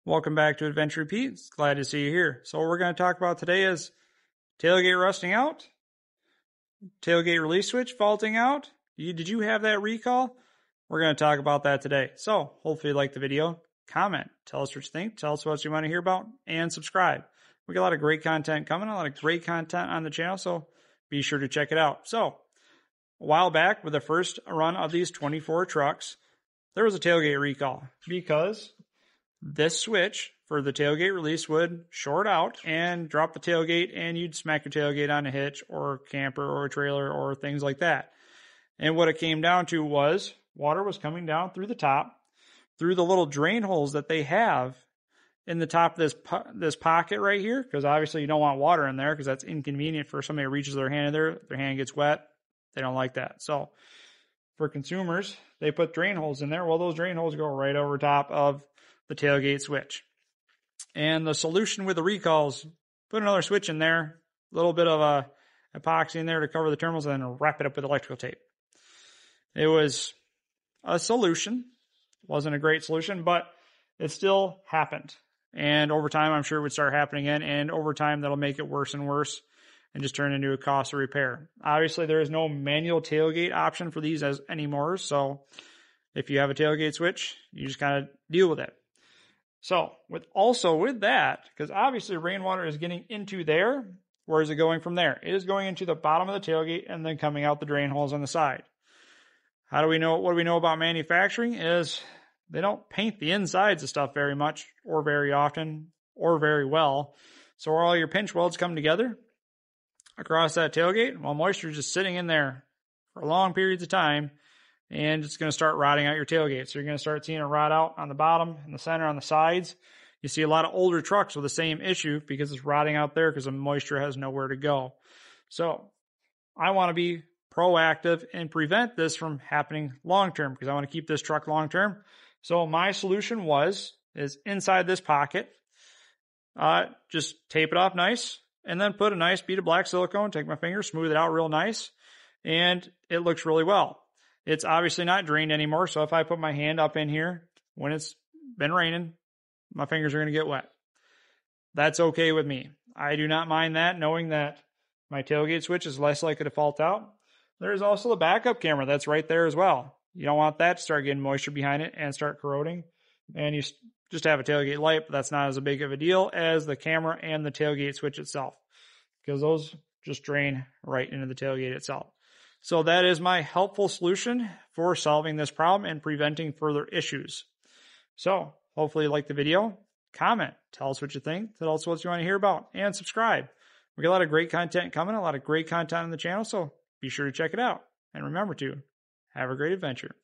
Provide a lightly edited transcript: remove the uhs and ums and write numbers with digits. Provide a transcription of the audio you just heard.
Welcome back to Adventure Repeats. Glad to see you here. So what we're going to talk about today is tailgate rusting out, tailgate release switch faulting out. Did you have that recall? We're going to talk about that today. So hopefully you like the video. Comment, tell us what you think, tell us what you want to hear about, and subscribe. We got a lot of great content coming, a lot of great content on the channel, so be sure to check it out. So a while back with the first run of these 24 trucks, there was a tailgate recall because this switch for the tailgate release would short out and drop the tailgate, and you'd smack your tailgate on a hitch or a camper or a trailer or things like that. And what it came down to was water was coming down through the top, through the little drain holes that they have in the top of this pocket right here, because obviously you don't want water in there because that's inconvenient for somebody who reaches their hand in there. Their hand gets wet. They don't like that. So for consumers, they put drain holes in there. Well, those drain holes go right over top of the tailgate switch. And the solution with the recalls, put another switch in there, a little bit of a epoxy in there to cover the terminals, and then wrap it up with electrical tape. It was a solution. Wasn't a great solution, but it still happened. And over time, I'm sure it would start happening again. And over time, that'll make it worse and worse and just turn into a cost of repair. Obviously, there is no manual tailgate option for these anymore. So if you have a tailgate switch, you just kind of deal with it. So with that, because obviously rainwater is getting into there, where is it going from there? It is going into the bottom of the tailgate and then coming out the drain holes on the side. How do we know? What do we know about manufacturing is they don't paint the insides of stuff very much or very often or very well. So all your pinch welds come together across that tailgate, while moisture is just sitting in there for long periods of time, and it's going to start rotting out your tailgate. So you're going to start seeing it rot out on the bottom, in the center, on the sides. You see a lot of older trucks with the same issue because it's rotting out there because the moisture has nowhere to go. So I want to be proactive and prevent this from happening long-term because I want to keep this truck long-term. So my solution is inside this pocket, just tape it off nice, and then put a nice bead of black silicone, take my finger, smooth it out real nice, and it looks really well. It's obviously not drained anymore, so if I put my hand up in here when it's been raining, my fingers are going to get wet. That's okay with me. I do not mind that, knowing that my tailgate switch is less likely to fault out. There's also the backup camera that's right there as well. You don't want that to start getting moisture behind it and start corroding. And you just have a tailgate light, but that's not as big of a deal as the camera and the tailgate switch itself, because those just drain right into the tailgate itself. So that is my helpful solution for solving this problem and preventing further issues. So hopefully you like the video. Comment, tell us what you think, tell us what you want to hear about, and subscribe. We got a lot of great content coming, a lot of great content on the channel, so be sure to check it out. And remember to have a great adventure.